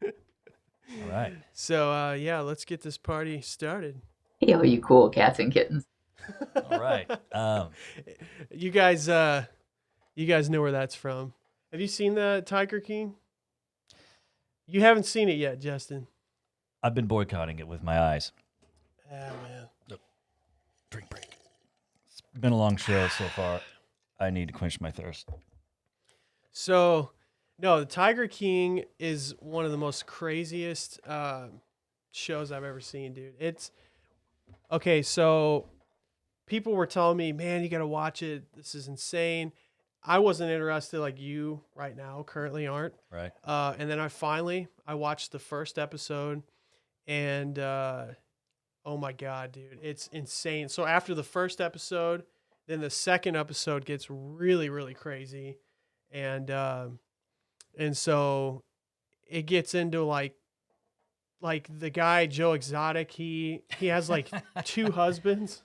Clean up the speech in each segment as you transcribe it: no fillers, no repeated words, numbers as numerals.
All right. So yeah, let's get this party started. Hey, all you cool cats and kittens. All right. you guys, uh, you guys know where that's from. Have you seen the Tiger King? You haven't seen it yet, Justin. I've been boycotting it with my eyes. Ah man. Drink break. It's been a long show so far. I need to quench my thirst. So, no, the Tiger King is one of the most craziest shows I've ever seen, dude. It's okay. So people were telling me, man, you got to watch it. This is insane. I wasn't interested like you right now, currently aren't. Right. And then I watched the first episode, and oh my god, dude, it's insane. So after the first episode, then the second episode gets really, really crazy, and so it gets into like the guy Joe Exotic. He has like two husbands.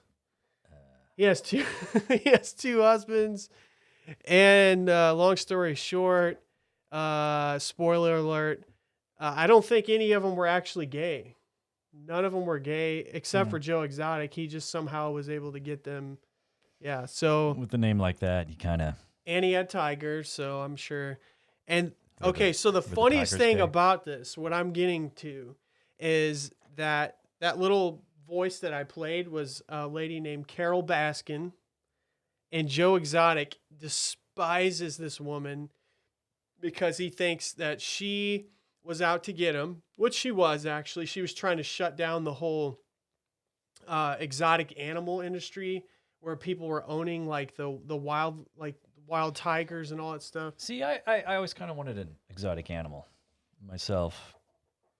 He has two he has two husbands. And long story short, spoiler alert, I don't think any of them were actually gay. None of them were gay except for Joe Exotic. He just somehow was able to get them. Yeah. So With a name like that, you kind of. and he had tigers, so I'm sure. And the- so the for the funniest tigers thing day. about this, what I'm getting to, is that little voice that I played was a lady named Carole Baskin, and Joe Exotic despises this woman because he thinks that she was out to get him, which she was actually. She was trying to shut down the whole exotic animal industry where people were owning like the wild tigers and all that stuff. See, I always kind of wanted an exotic animal myself.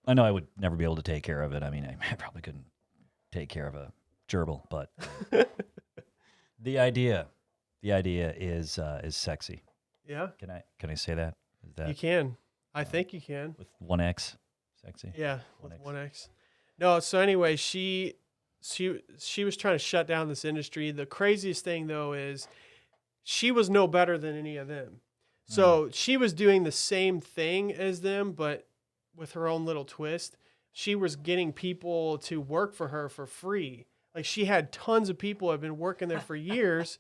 I know I would never be able to take care of it. I mean, I probably couldn't take care of a gerbil, but the idea is sexy. Yeah, Can I say that? Is that you can. I think you can. with one X, sexy? Yeah, One with X. one X. No, so anyway, she was trying to shut down this industry. The craziest thing though is she was no better than any of them. So she was doing the same thing as them, but with her own little twist. She was getting people to work for her for free. Like she had tons of people who have been working there for years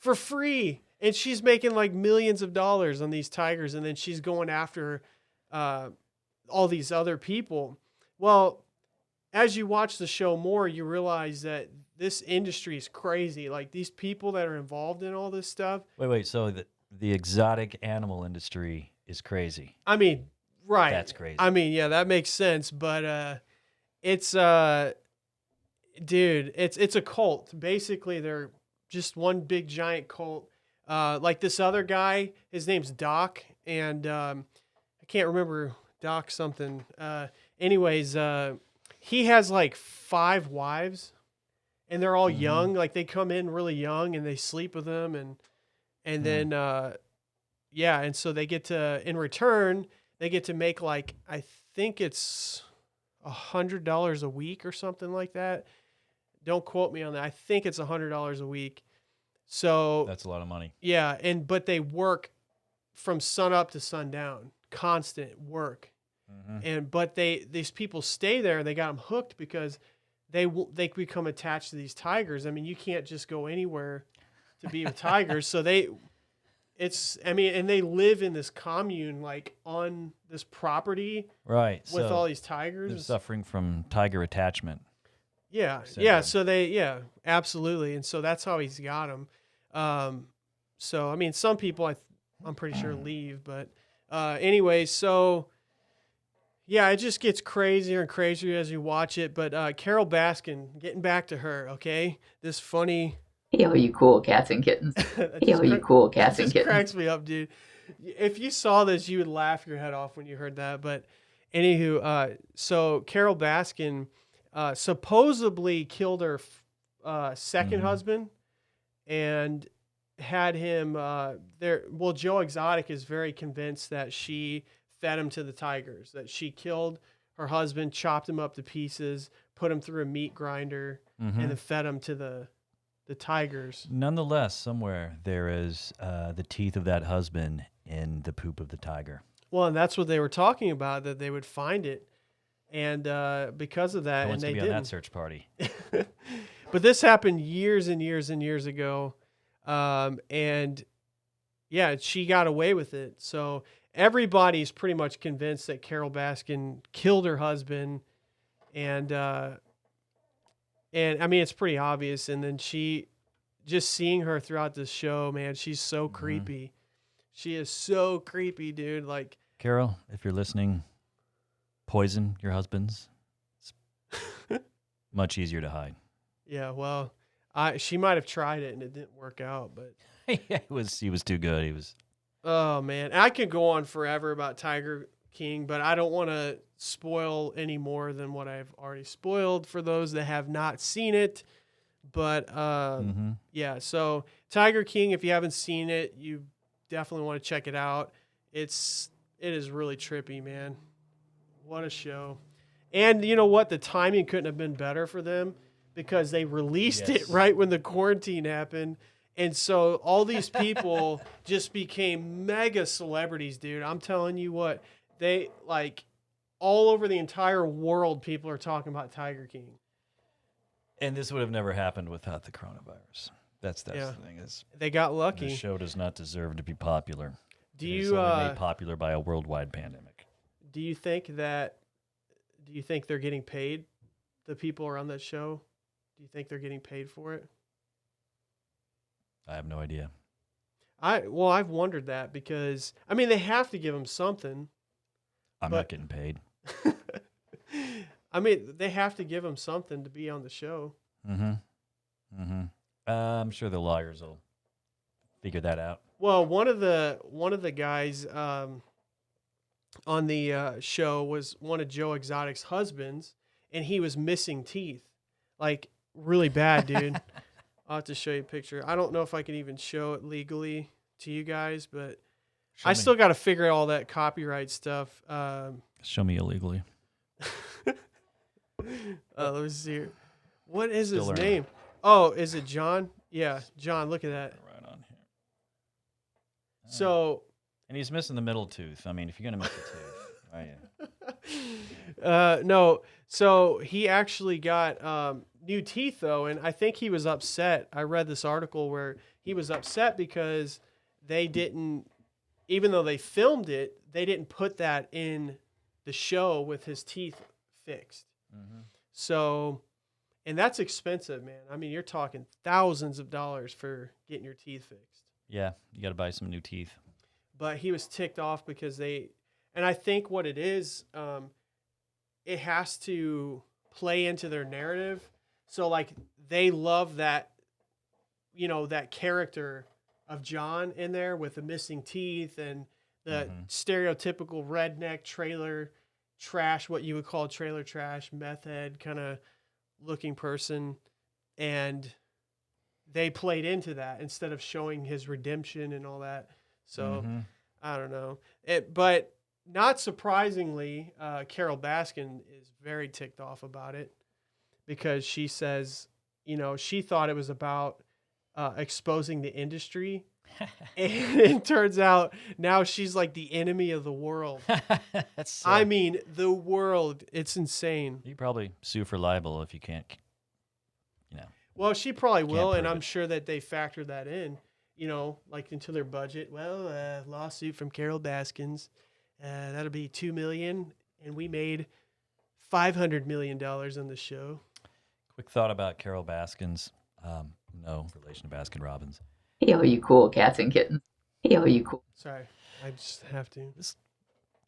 for free. And she's making like millions of dollars on these tigers. And then she's going after all these other people. Well, as you watch the show more, you realize that this industry is crazy. Like these people that are involved in all this stuff. Wait. So the exotic animal industry is crazy. I mean, right. That's crazy. I mean, yeah, that makes sense. But it's dude, it's a cult. Basically, they're just one big giant cult. Like this other guy, his name's Doc, and I can't remember Doc something. Anyways, he has like 5 wives, and they're all young. Like they come in really young, and they sleep with them, and then yeah, and so they get to in return they get to make like I think it's $100 a week or something like that. Don't quote me on that. I think it's $100 a week. So That's a lot of money. yeah, but they work from sun up to sundown, constant work. And but these people stay there and they got them hooked because they become attached to these tigers. I mean, you can't just go anywhere to be with tigers. So and they live in this commune like on this property Right. with so all these they're tigers. suffering from tiger attachment. Yeah, syndrome. So absolutely, and so that's how he's got them. So I mean, some people I'm pretty sure leave, but anyway, so yeah, it just gets crazier and crazier as you watch it. But Carole Baskin, getting back to her, okay, this funny. Hey, all you cool cats and kittens. That Hey, all you cool cats and just kittens. cracks me up, dude. If you saw this, you would laugh your head off when you heard that. But anywho, so Carole Baskin supposedly killed her second husband and had him there. Well, Joe Exotic is very convinced that she fed him to the tigers, that she killed her husband, chopped him up to pieces, put him through a meat grinder, and then fed him to the tigers. Nonetheless, somewhere there is the teeth of that husband in the poop of the tiger. Well, and that's what they were talking about, that they would find it, and because of that, Who and wants to they be on that didn't. search party? But this happened years and years and years ago, and yeah, she got away with it. So everybody's pretty much convinced that Carole Baskin killed her husband, and I mean it's pretty obvious. And then just seeing her throughout this show, man, she's so creepy. She is so creepy, dude. Like, Carol, if you're listening, poison your husbands. It's much easier to hide. yeah, well, she might have tried it and it didn't work out, but He was too good. He was. oh man, I could go on forever about Tiger King, but I don't want to spoil any more than what I've already spoiled for those that have not seen it. But yeah, so Tiger King, if you haven't seen it, you definitely want to check it out. It is really trippy, man. What a show. And you know what? The timing couldn't have been better for them because they released it Yes. right when the quarantine happened. And so all these people just became mega celebrities, dude. I'm telling you what, they like all over the entire world, people are talking about Tiger King. And this would have never happened without the coronavirus. That's Yeah. the thing. Is They got the lucky. show does not deserve to be popular. Do It is you only made popular by a worldwide pandemic? do you think they're getting paid? The people around that show? Do you think they're getting paid for it? I have no idea. I've wondered that because I mean they have to give them something. I'm But- not getting paid. I mean they have to give them something to be on the show. I'm sure the lawyers will figure that out. Well, one of the guys on the show was one of Joe Exotic's husbands, and he was missing teeth, like really bad, dude. I'll have to show you a picture. I don't know if I can even show it legally to you guys, but Show I me. still got to figure out all that copyright stuff. Show me illegally. Let me see here. What is Still his learning. name? Oh, is it John? Yeah, John. Look at that. Right on here. So, And he's missing the middle tooth. I mean, if you're gonna miss a tooth, no. So he actually got new teeth though, and I think he was upset. I read this article where he was upset because they didn't, even though they filmed it, they didn't put that in the show with his teeth fixed. So, and that's expensive, man. I mean, you're talking thousands of dollars for getting your teeth fixed. yeah, you got to buy some new teeth. But he was ticked off because and I think what it is, it has to play into their narrative. So like they love that, that character of John in there with the missing teeth and the stereotypical redneck trailer trash, what you would call trailer trash, meth head kind of looking person. And they played into that instead of showing his redemption and all that. So I don't know. But not surprisingly, Carole Baskin is very ticked off about it because she says, she thought it was about exposing the industry. And it turns out now she's like the enemy of the world. That's. I mean, the world. It's insane. You probably sue for libel if you can't. Well, she probably will, and prove I'm it. sure that they factor that in, like into their budget. Well, lawsuit from Carole Baskins, that'll be $2 million, and we made $500 million on the show. Quick thought about Carole Baskins. No relation to Baskin Robbins. Hey, all you cool cats and kittens. Hey, all you cool. Sorry, I just have to. This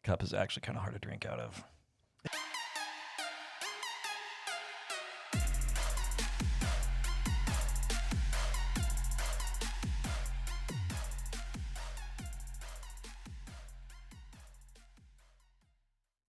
cup is actually kind of hard to drink out of.